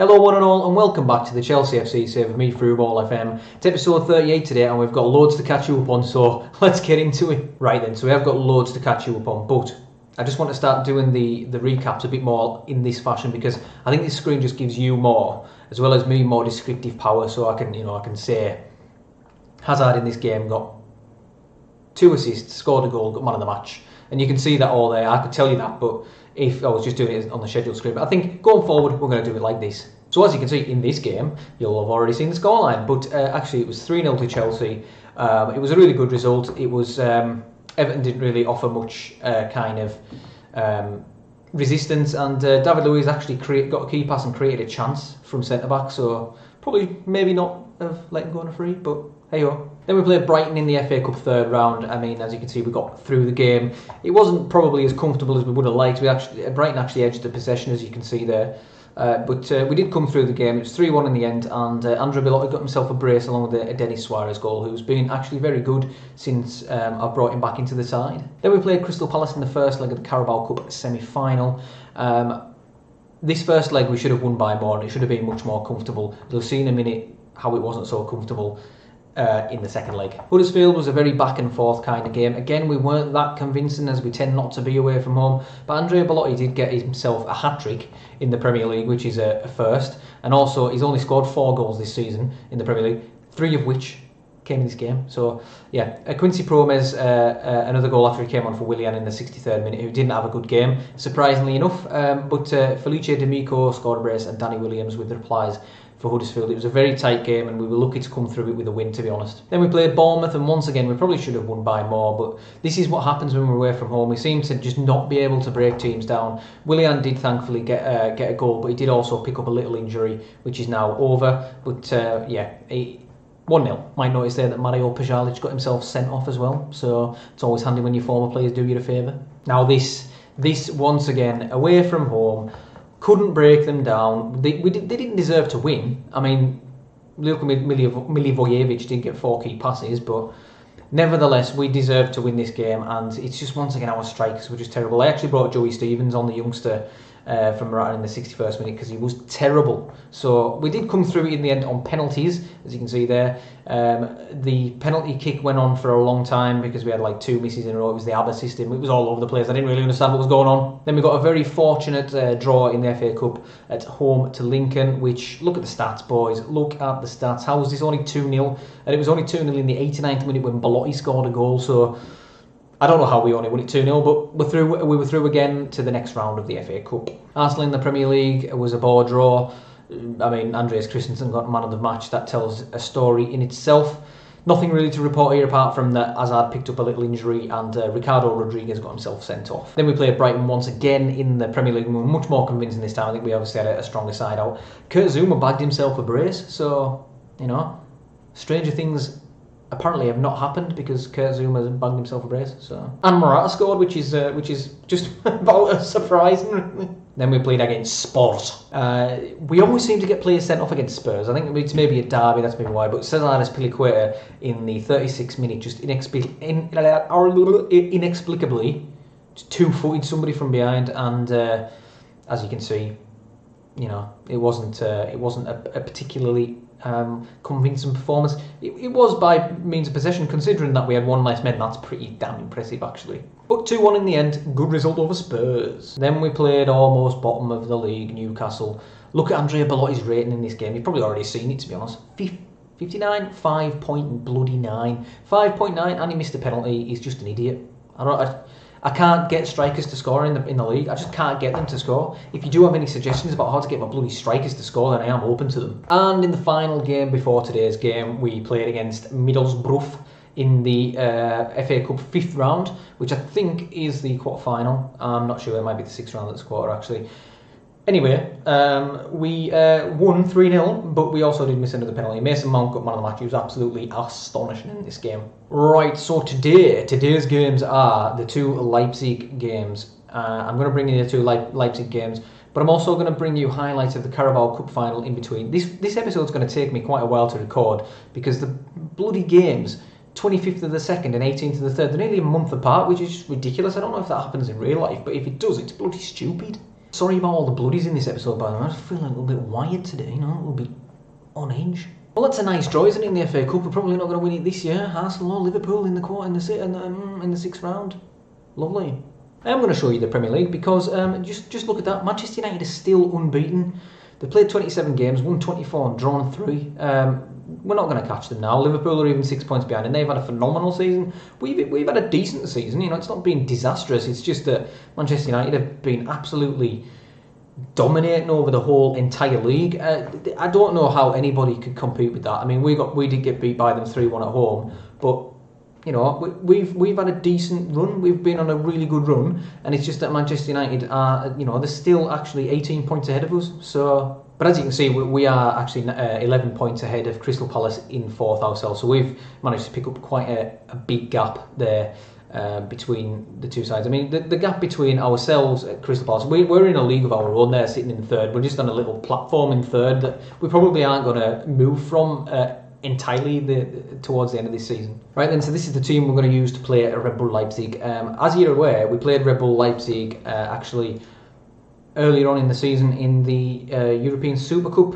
Hello one and all and welcome back to the Chelsea FC Save with me, Frew FM. It's episode 38 today and we've got loads to catch you up on, so let's get into it. Right then, so we have got loads to catch you up on, but I just want to start doing the recaps a bit more in this fashion because I think this screen just gives you more, as well as me, more descriptive power, so I can say Hazard in this game got 2 assists, scored a goal, got man of the match. And you can see that all there. I could tell you that, but if I was just doing it on the scheduled screen. But I think going forward, we're going to do it like this. So as you can see in this game, you'll have already seen the scoreline. But actually, it was 3-0 to Chelsea. It was a really good result. It was Everton didn't really offer much resistance, and David Luiz actually got a key pass and created a chance from centre back. So probably maybe not have let him go on a free, but hey ho. Then we played Brighton in the FA Cup third round. I mean, as you can see, we got through the game. It wasn't probably as comfortable as we would have liked. Brighton actually edged the possession, as you can see there. But we did come through the game. It was 3-1 in the end, and RB Leipzig got himself a brace along with a Denis Suarez goal, who's been actually very good since I've brought him back into the side. Then we played Crystal Palace in the first leg of the Carabao Cup semi-final. This first leg we should have won by more, and it should have been much more comfortable. You'll see in a minute how it wasn't so comfortable in the second leg. Huddersfield was a very back and forth kind of game. Again, we weren't that convincing, as we tend not to be away from home, but Andrea Belotti did get himself a hat-trick in the Premier League, which is a first, and also he's only scored 4 goals this season in the Premier League, 3 of which came in this game. So yeah, Quincy Promes, another goal after he came on for Willian in the 63rd minute, who didn't have a good game, surprisingly enough, but Felice D'Amico scored a brace and Danny Williams with the replies for Huddersfield. It was a very tight game and we were lucky to come through it with a win, to be honest. Then we played Bournemouth, and once again we probably should have won by more, but this is what happens when we're away from home. We seem to just not be able to break teams down. Willian did thankfully get a goal, but he did also pick up a little injury, which is now over. But 1-0. Might notice there that Mario Pajalic got himself sent off as well, so it's always handy when your former players do you a favour. Now this once again, away from home, couldn't break them down. They didn't deserve to win. I mean, Luka Milivojevic did get 4 key passes, but nevertheless, we deserved to win this game, and it's just once again our strikers were just terrible. I actually brought Joey Stevens on, the youngster from Morata, in the 61st minute because he was terrible. So we did come through it in the end on penalties, as you can see there. The penalty kick went on for a long time because we had like 2 misses in a row. It was the ABBA system. It was all over the place. I didn't really understand what was going on. Then we got a very fortunate draw in the FA Cup at home to Lincoln, which, look at the stats, boys. Look at the stats. How was this only 2-0? And it was only 2-0 in the 89th minute when Belotti scored a goal. So I don't know how we only won it 2-0, but we were through again to the next round of the FA Cup. Arsenal in the Premier League was a bore draw. I mean, Andreas Christensen got man of the match. That tells a story in itself. Nothing really to report here apart from that Hazard picked up a little injury and Ricardo Rodriguez got himself sent off. Then we played Brighton once again in the Premier League, and we were much more convincing this time. I think we obviously had a stronger side out. Kurt Zouma bagged himself a brace, so, stranger things apparently have not happened because Kurt Zouma has banged himself a brace. So, and Morata scored, which is just about surprising. Then we played against Spurs. We always seem to get players sent off against Spurs. I think it's maybe a derby, that's maybe why. But Cesar Azpilicueta in the 36th minute just inexplicably just 2-footed somebody from behind, and as you can see, it wasn't a particularly convincing performance. It was by means of possession, considering that we had 1 less men. That's pretty damn impressive, actually. But 2-1 in the end, good result over Spurs. Then we played almost bottom of the league, Newcastle. Look at Andrea Belotti's rating in this game. You've probably already seen it, to be honest. 59, 5.9. 5.9, and he missed a penalty. He's just an idiot. I can't get strikers to score in the league. I just can't get them to score. If you do have any suggestions about how to get my bloody strikers to score, then I am open to them. And in the final game before today's game, we played against Middlesbrough in the FA Cup 5th round, which I think is the quarter-final. I'm not sure, it might be the 6th round that's quarter, actually. Anyway, we won 3-0, but we also did miss another penalty. Mason Mount got man of the match. He was absolutely astonishing in this game. Right, so today's games are the 2 Leipzig games. I'm going to bring you the 2 Leipzig games, but I'm also going to bring you highlights of the Carabao Cup final in between. This episode's going to take me quite a while to record because the bloody games, 25th of the 2nd and 18th of the 3rd, they're nearly a month apart, which is ridiculous. I don't know if that happens in real life, but if it does, it's bloody stupid. Sorry about all the bloodies in this episode, by the way. I'm just feeling a little bit wired today, you know, a little bit on edge. Well, that's a nice draw, isn't it, in the FA Cup? We're probably not going to win it this year. Arsenal or Liverpool in the sixth round. Lovely. I am going to show you the Premier League because just look at that. Manchester United is still unbeaten. They played 27 games, won 24 and drawn 3. We're not going to catch them now. Liverpool are even 6 points behind, and they've had a phenomenal season. We've had a decent season. You know, it's not been disastrous. It's just that Manchester United have been absolutely dominating over the whole entire league. I don't know how anybody could compete with that. I mean, we did get beat by them 3-1 at home, but you know, we've had a decent run. We've been on a really good run, and it's just that Manchester United are, you know, they're still actually 18 points ahead of us. So, but as you can see, we are actually 11 points ahead of Crystal Palace in 4th ourselves. So we've managed to pick up quite a big gap there between the two sides. I mean, the gap between ourselves at Crystal Palace, we're in a league of our own. They're sitting in 3rd. We're just on a little platform in 3rd that we probably aren't going to move from entirely towards the end of this season. Right then, so this is the team we're going to use to play at Red Bull Leipzig. As you're aware, we played Red Bull Leipzig actually earlier on in the season in the European Super Cup.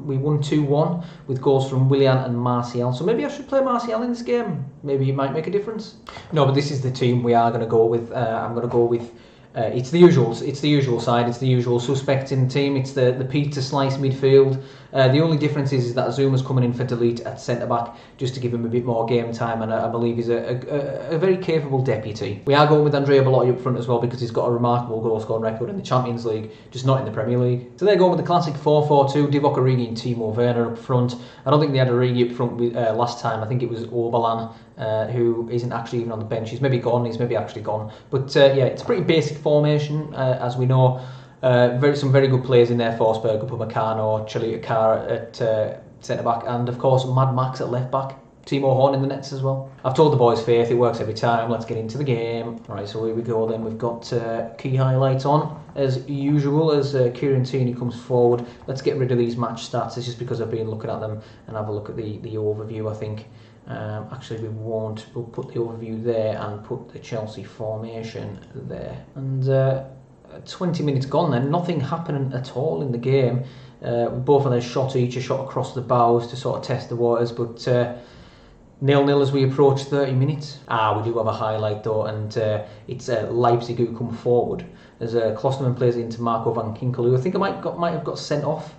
We won 2-1 with goals from Willian and Martial. So maybe I should play Martial in this game. Maybe it might make a difference. No, but this is the team we are going to go with. I'm going to go with it's the usual side. It's the usual suspects in the team. It's the pizza slice midfield. The only difference is that Zuma's coming in for Delete at centre back just to give him a bit more game time, and I believe he's a very capable deputy. We are going with Andrea Belotti up front as well because he's got a remarkable goal scoring record in the Champions League, just not in the Premier League. So they're going with the classic 4-4-2. Divock Origi and Timo Werner up front. I don't think they had Origi up front last time. I think it was Oberlan, who isn't actually even on the bench. He's maybe actually gone. But yeah, it's a pretty basic formation, as we know. Some very good players in there. Forsberg, Upamecano, Chalita Carr at centre back, and of course Mad Max at left back. Timo Horn in the nets as well. I've told the boys faith, it works every time. Let's get into the game. Right, so here we go then. We've got key highlights on as usual as Kieran Tierney comes forward. Let's get rid of these match stats. It's just because I've been looking at them and have a look at the overview, I think. Actually we won't. We'll put the overview there and put the Chelsea formation there. And 20 minutes gone then, nothing happening at all in the game. Both of their shot each, a shot across the bows to sort of test the waters, but 0-0 as we approach 30 minutes. We do have a highlight though, and it's Leipzig who come forward as Klosterman plays into Marco van Ginkel, who I think might have got sent off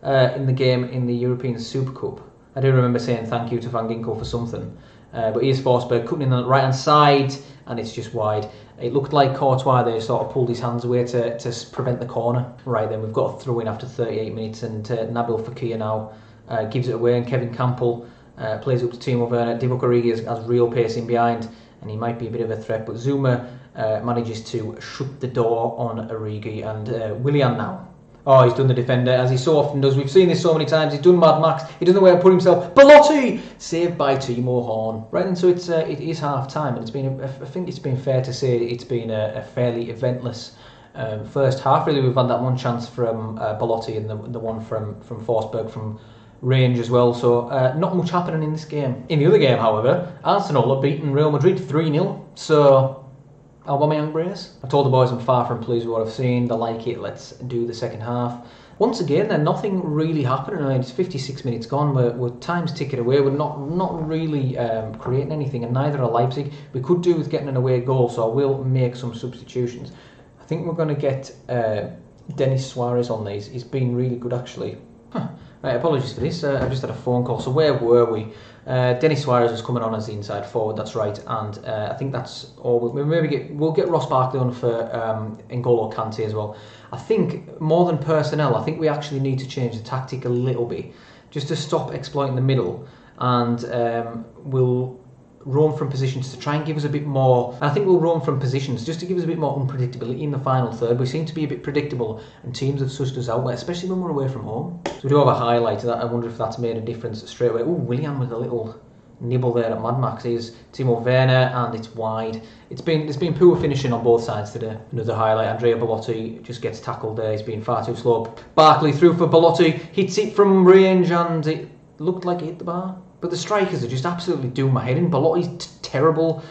in the game in the European Super Cup. I do remember saying thank you to Van Ginkel for something. But here's Forsberg cutting in on the right hand side, and it's just wide. It looked like Courtois there sort of pulled his hands away to prevent the corner. Right then, we've got a throw in after 38 minutes, and Nabil Fekir now gives it away, and Kevin Campbell plays up to Timo Werner. Divock Origi has real pace in behind, and he might be a bit of a threat, but Zuma manages to shut the door on Origi, and Willian now. Oh, he's done the defender, as he so often does. We've seen this so many times. He's done Mad Max. He doesn't know where to put himself. Belotti! Saved by Timo Horn. Right, and so it is half-time, and I think it's been fair to say it's been a fairly eventless first half. Really, we've had that one chance from Belotti and the one from Forsberg from range as well. So not much happening in this game. In the other game, however, Arsenal have beaten Real Madrid 3-0. So Aubameyang brace. I told the boys I'm far from pleased with what I've seen. They like it. Let's do the second half. Once again, then nothing really happening. I mean, it's 56 minutes gone. We're time's ticking away. We're not really creating anything, and neither are Leipzig. We could do with getting an away goal, so I will make some substitutions. I think we're going to get Denis Suarez on these. He's been really good actually. Right, apologies for this. I've just had a phone call. So where were we? Denis Suarez was coming on as the inside forward. That's right, and I think that's all. We'll get Ross Barkley on for N'Golo Kante as well. I think more than personnel, I think we actually need to change the tactic a little bit, just to stop exploiting the middle, and we'll roam from positions to try and give us a bit more. I think we'll roam from positions just to give us a bit more unpredictability in the final third. We seem to be a bit predictable, and teams have sussed us out, especially when we're away from home. So we do have a highlight of that. I wonder if that's made a difference straight away. Oh, Willian with a little nibble there at Mad Max. Is Timo Werner, and it's wide. It's been poor finishing on both sides today. Another highlight. Andrea Belotti just gets tackled there. He's been far too slow. Barkley through for Belotti. Hits it from range, and it looked like it hit the bar. But the strikers are just absolutely doing my head in. Belotti's terrible.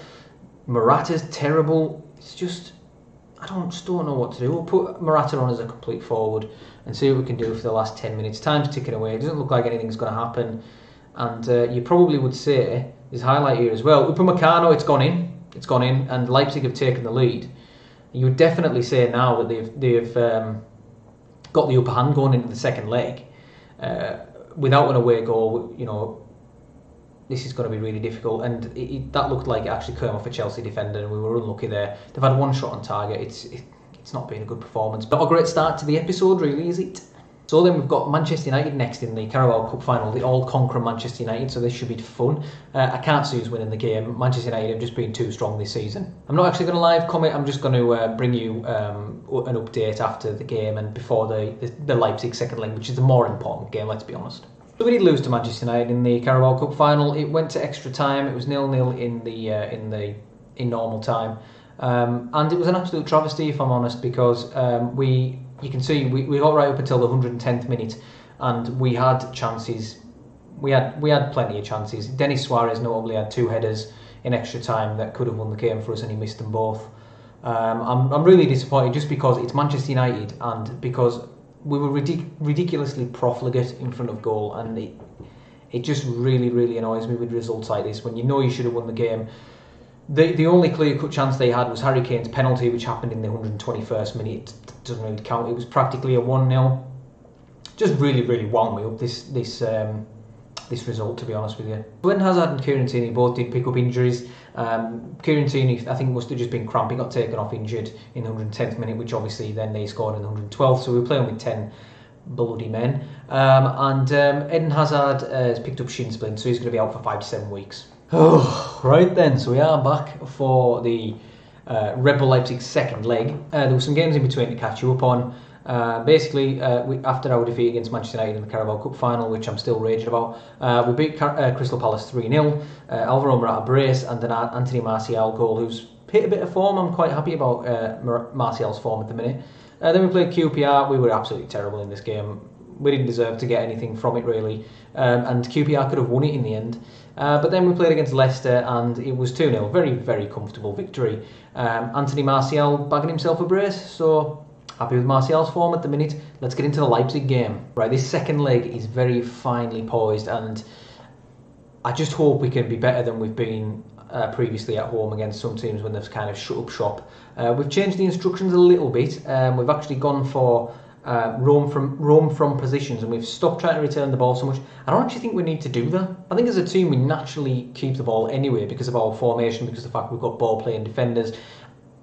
Morata's terrible. It's just, I just don't know what to do. We'll put Morata on as a complete forward and see what we can do for the last 10 minutes. Time's ticking away. It doesn't look like anything's going to happen. And you probably would say, his highlight here as well, Upamecano, it's gone in, and Leipzig have taken the lead. You would definitely say now that they've got the upper hand going into the second leg. Without an away goal, you know, this is going to be really difficult. And that looked like it actually came off a Chelsea defender, and we were unlucky there. They've had one shot on target. It's not been a good performance. Not a great start to the episode, really, is it? So then we've got Manchester United next in the Carabao Cup final, the all-conquering Manchester United, so this should be fun. I can't see who's winning the game. Manchester United have just been too strong this season. I'm not actually going to live comment, I'm just going to bring you an update after the game and before the Leipzig second leg, which is the more important game, let's be honest. So we did lose to Manchester United in the Carabao Cup final. It went to extra time. It was 0-0 in normal time. And it was an absolute travesty, if I'm honest, because you can see we got right up until the 110th minute, and we had chances. We had plenty of chances. Denis Suarez notably had 2 headers in extra time that could have won the game for us, and he missed them both. I'm really disappointed just because it's Manchester United and because we were ridiculously profligate in front of goal, and it just really annoys me with results like this when you know you should have won the game. The only clear-cut chance they had was Harry Kane's penalty, which happened in the 121st minute. It doesn't really count. It was practically a 1-0. Just really wound me up this result, to be honest with you. When Hazard and Kieran Tierney both did pick up injuries, Kieran Tierney I think must have just been cramped. He got taken off injured in the 110th minute, which obviously then they scored in the 112th. So we were playing with 10 bloody men. And Eden Hazard has picked up shin splint, so he's going to be out for 5 to 7 weeks. Oh, right then, so we are back for the Red Bull Leipzig second leg. There were some games in between to catch you up on. After our defeat against Manchester United in the Carabao Cup final, which I'm still raging about, we beat Crystal Palace 3-0. Alvaro Morata brace and an Anthony Martial goal, who's hit a bit of form. I'm quite happy about Martial's form at the minute. Then we played QPR. We were absolutely terrible in this game. We didn't deserve to get anything from it, really. And QPR could have won it in the end. But then we played against Leicester and it was 2-0. Very comfortable victory. Anthony Martial bagging himself a brace, so happy with Martial's form at the minute. Let's get into the Leipzig game. Right, this second leg is very finely poised, and I just hope we can be better than we've been previously at home against some teams when they've kind of shut up shop. We've changed the instructions a little bit. We've actually gone for roam from positions, and we've stopped trying to return the ball so much. I don't actually think we need to do that. I think as a team we naturally keep the ball anyway because of our formation, because of the fact we've got ball playing defenders.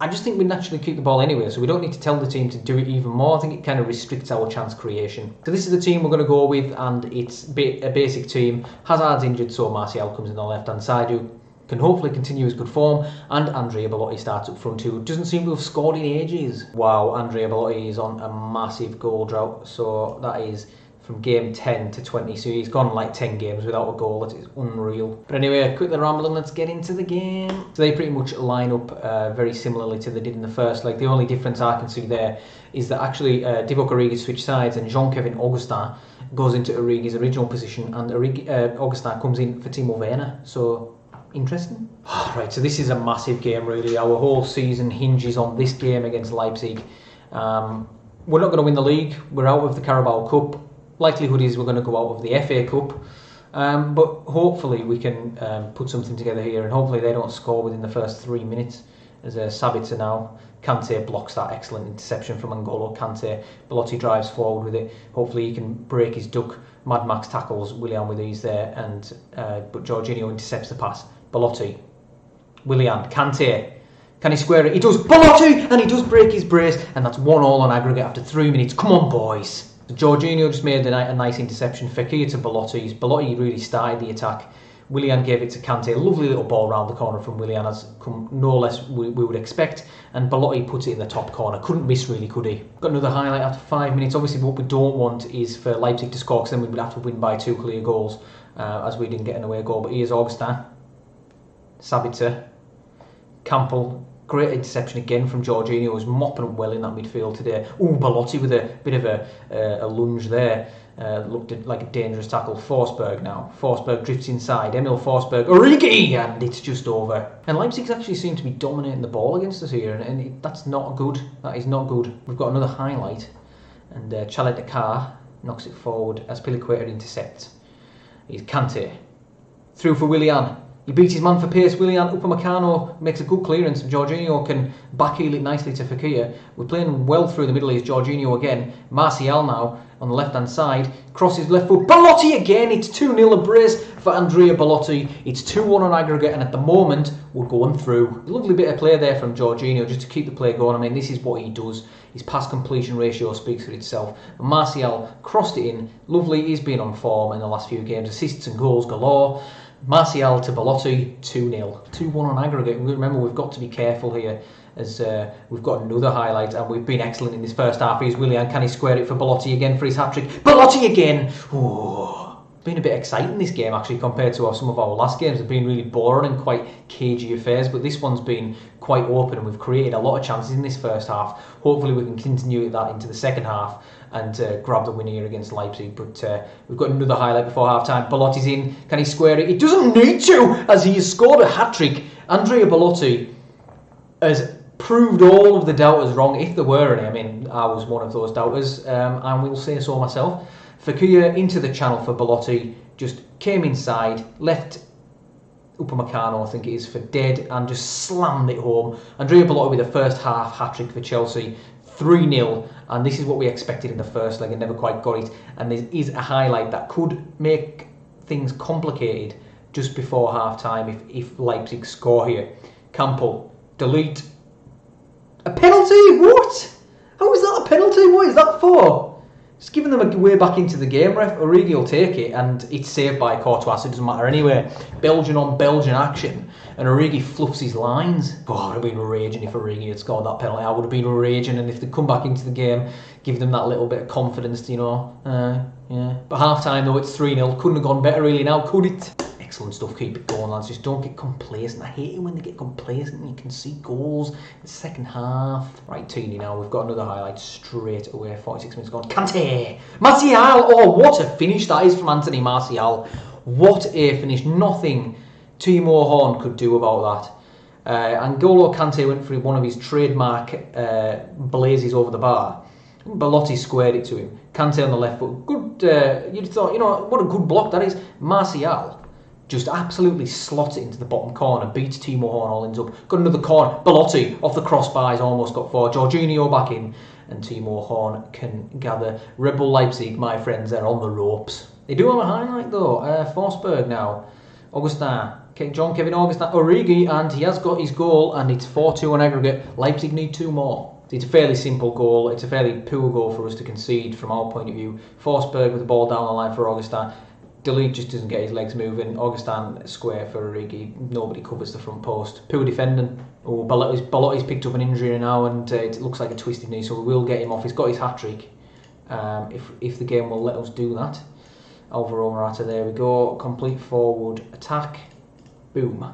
I just think we naturally keep the ball anyway, so we don't need to tell the team to do it even more. I think it kind of restricts our chance creation. So this is the team we're going to go with, and it's a basic team. Hazard's injured, so Martial comes in the left-hand side, who can hopefully continue his good form, and Andrea Belotti starts up front, who doesn't seem to have scored in ages. Wow, Andrea Belotti is on a massive goal drought, so that is from game 10 to 20, so he's gone like 10 games without a goal. That is unreal. But anyway, quickly rambling, let's get into the game. So they pretty much line up very similarly to they did in the first leg. The only difference I can see there is that actually Divock Origi switched sides and Jean-Kevin Augustin goes into Origi's original position, and Augustin comes in for Timo Werner. So interesting. Right, so this is a massive game really. Our whole season hinges on this game against Leipzig. We're not going to win the league. We're out of the Carabao Cup. Likelihood is we're going to go out of the FA Cup, but hopefully we can put something together here, and hopefully they don't score within the first 3 minutes. As Sabitzer now, Kante blocks that excellent interception from N'Golo Kante. Belotti drives forward with it. Hopefully he can break his duck. Mad Max tackles Willian with ease there, and but Jorginho intercepts the pass. Belotti, Willian, Kante. Can he square it? He does. Belotti, and he does break his brace, and that's 1-1 on aggregate after 3 minutes. Come on, boys. Jorginho just made a nice interception. Fekir to Belotti. Belotti really started the attack. Willian gave it to Kante. A lovely little ball round the corner from Willian, as come no less we would expect. And Belotti puts it in the top corner. Couldn't miss really, could he? Got another highlight after 5 minutes. Obviously what we don't want is for Leipzig to score, because then we would have to win by 2 clear goals, as we didn't get an away goal. But here's Augustin, Sabitzer, Campbell, Great interception again from Jorginho, who's mopping up well in that midfield today. Ooh, Belotti with a bit of a lunge there. Looked like a dangerous tackle. Forsberg now. Forsberg drifts inside. Emil Forsberg. Origi! And it's just over. And Leipzig actually seem to be dominating the ball against us here, and that's not good. That is not good. We've got another highlight. And Chalet knocks it forward as Piliqueta intercepts. He's Kante. Through for Willian. He beats his man for pace. Willian Upamecano makes a good clearance. Jorginho can backheel it nicely to Fekir. We're playing well through the middle. Here's Jorginho again. Martial now on the left-hand side. Crosses left foot. Belotti again. It's 2-0 a brace for Andrea Belotti. It's 2-1 on aggregate, and at the moment, we're going through. Lovely bit of play there from Jorginho just to keep the play going. I mean, this is what he does. His pass completion ratio speaks for itself. Martial crossed it in. Lovely. He's been on form in the last few games. Assists and goals galore. Martial to Belotti, 2-0. 2-1 on aggregate. Remember, we've got to be careful here as we've got another highlight, and we've been excellent in this first half. Here's Willian. Can he square it for Belotti again for his hat-trick? Belotti again! Ooh. Been a bit exciting this game actually compared to some of our last games. They've been really boring and quite cagey affairs, but this one's been quite open and we've created a lot of chances in this first half. Hopefully we can continue that into the second half and grab the win here against Leipzig. But we've got another highlight before half-time. Belotti's in. Can he square it? He doesn't need to, as he has scored a hat-trick. Andrea Belotti has proved all of the doubters wrong, if there were any. I mean, I was one of those doubters, and will say so myself. Fekir into the channel for Belotti, just came inside, left Upamecano, I think it is, for dead, and just slammed it home. Andrea Belotti with the first half hat-trick for Chelsea, 3-0, and this is what we expected in the first leg and never quite got it. And there is a highlight that could make things complicated just before half-time if Leipzig score here. Campo, delete. A penalty? What? How is that a penalty? What is that for? Just giving them a way back into the game, ref. Origi will take it, and it's saved by Courtois, so it doesn't matter anyway. Belgian on Belgian action, and Origi fluffs his lines. Oh, I would have been raging if Origi had scored that penalty. I would have been raging, and if they'd come back into the game, give them that little bit of confidence, you know. Yeah. But half-time, though, it's 3-0. Couldn't have gone better, really, now, could it? Excellent stuff. Keep it going, lads. Just don't get complacent. I hate it when they get complacent and you can see goals in the second half. Right, Teeny now. We've got another highlight straight away. 46 minutes gone. Kante! Martial! Oh, what a finish that is from Anthony Martial. What a finish. Nothing Timo Horn could do about that. N'Golo Kante went for one of his trademark blazes over the bar. Belotti squared it to him. Kante on the left foot. Good. You'd thought, you know, what a good block that is. Martial just absolutely slots it into the bottom corner, beats Timo Horn, all ends up. Got another corner. Belotti off the crossbars, almost got four. Jorginho back in, and Timo Horn can gather. Red Bull Leipzig, my friends, are on the ropes. They do have a highlight though. Forsberg now. Augustin. John Kevin Augustin. Origi, and he has got his goal, and it's 4-2 on aggregate. Leipzig need two more. It's a fairly simple goal. It's a fairly poor goal for us to concede from our point of view. Forsberg with the ball down the line for Augustin. Delete just doesn't get his legs moving. Augustin square for Origi. Nobody covers the front post. Poor defending. Oh, Belotti's picked up an injury now, and it looks like a twisted knee, so we will get him off. He's got his hat-trick. If the game will let us do that. Alvaro Morata, there we go. Complete forward attack. Boom.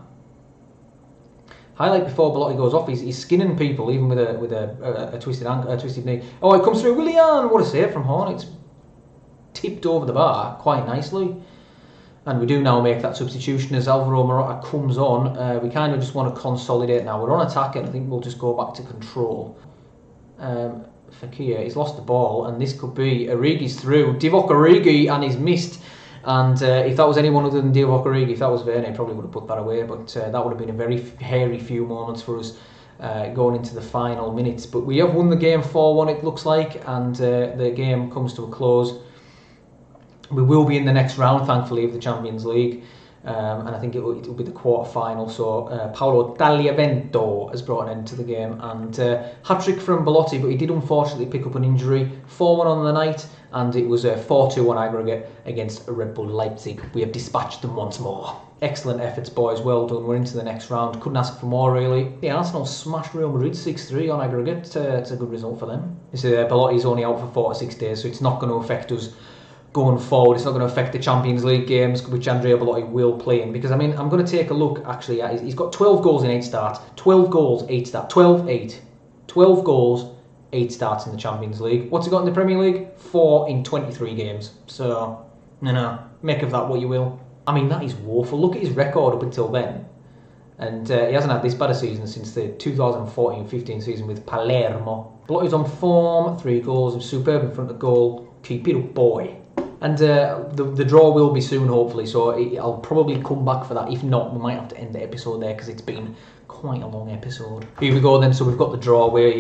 Highlight before Belotti goes off. He's skinning people, even with a twisted knee. Oh, it comes through. Willian! What a save from Horn. It's tipped over the bar quite nicely, and we do now make that substitution as Alvaro Morata comes on. We kind of just want to consolidate now. We're on attack, and I think we'll just go back to control. Fekir, he's lost the ball, and this could be Origi's through. Divock Origi, and he's missed. And if that was anyone other than Divock Origi, if that was Verne, probably would have put that away. But that would have been a very hairy few moments for us going into the final minutes. But we have won the game 4-1, it looks like, and the game comes to a close. We will be in the next round, thankfully, of the Champions League, and I think it will be the quarter-final. So Paolo Tagliavento has brought an end to the game, and hat-trick from Belotti, but he did unfortunately pick up an injury. 4-1 on the night, and it was a 4-2 on aggregate against Red Bull Leipzig. We have dispatched them once more. Excellent efforts, boys. Well done. We're into the next round. Couldn't ask for more, really. The Arsenal smashed Real Madrid 6-3 on aggregate. It's a good result for them. Belotti's only out for 4 to 6 days, so it's not going to affect us going forward, it's not going to affect the Champions League games, which Andrea Belotti will play in. Because, I mean, I'm going to take a look, actually, at he's got 12 goals in 8 starts. 12 goals, 8 starts. 12-8. 12 goals, 8 starts in the Champions League. What's he got in the Premier League? 4 in 23 games. So, make of that what you will. I mean, that is woeful. Look at his record up until then. And he hasn't had this bad a season since the 2014-15 season with Palermo. Belotti's on form, 3 goals, superb in front of goal. Keep it up, boy. And the draw will be soon, hopefully, so I'll probably come back for that. If not, we might have to end the episode there because it's been quite a long episode. Here we go then, so we've got the draw where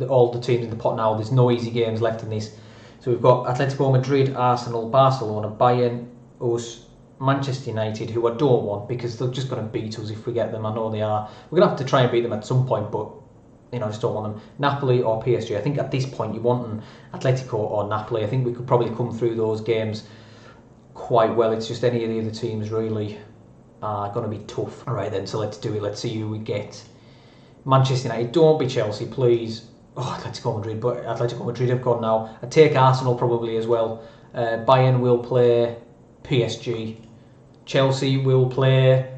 all the teams in the pot now. There's no easy games left in this. So we've got Atletico Madrid, Arsenal, Barcelona, Bayern, us, Manchester United, who I don't want because they're just going to beat us if we get them. I know they are. We're going to have to try and beat them at some point, but I just don't want them. Napoli or PSG. I think at this point you want an Atletico or Napoli. I think we could probably come through those games quite well. It's just any of the other teams really are going to be tough. All right then, so let's do it. Let's see who we get. Manchester United. Don't be Chelsea, please. Oh, Atletico Madrid. But Atletico Madrid have gone now. I'd take Arsenal probably as well. Bayern will play PSG. Chelsea will play.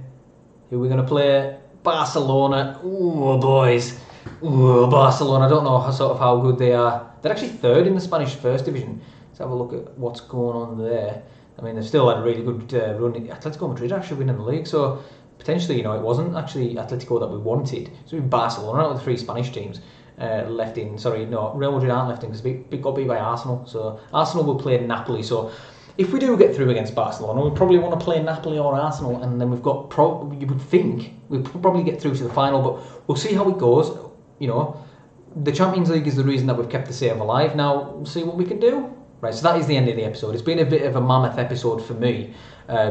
Who are we going to play? Barcelona. Ooh, boys. Ooh, Barcelona. I don't know how good they are. They're actually 3rd in the Spanish First Division. Let's have a look at what's going on there. I mean, they've still had a really good run. Atletico Madrid actually winning the league, so potentially, it wasn't actually Atletico that we wanted. So we've Barcelona out of the 3 Spanish teams left in. Sorry, no, Real Madrid aren't left in because we got beat by Arsenal. So Arsenal will play Napoli. So if we do get through against Barcelona, we probably want to play Napoli or Arsenal, and then we've got you would think we'd probably get through to the final, but we'll see how it goes. The Champions League is the reason that we've kept the save alive. Now, we'll see what we can do. Right, so that is the end of the episode. It's been a bit of a mammoth episode for me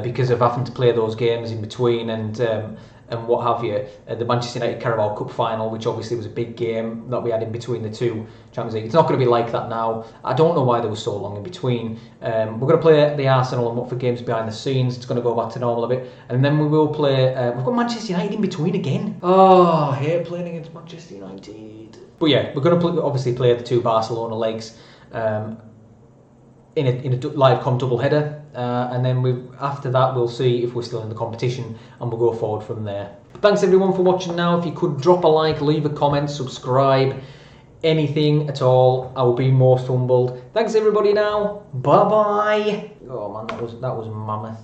because of having to play those games in between and what have you. The Manchester United Carabao Cup final, which obviously was a big game that we had in between the 2 Champions League. It's not going to be like that now. I don't know why there was so long in between. We're going to play the Arsenal and Watford games behind the scenes. It's going to go back to normal a bit. And then we will play... we've got Manchester United in between again. Oh, I hate playing against Manchester United. But yeah, we're going to obviously play the 2 Barcelona legs in a live comp double header. And then after that we'll see if we're still in the competition and we'll go forward from there. Thanks everyone for watching now. If you could drop a like, leave a comment, subscribe, anything at all, I will be most humbled. Thanks everybody now. Bye bye. Oh man, that was mammoth.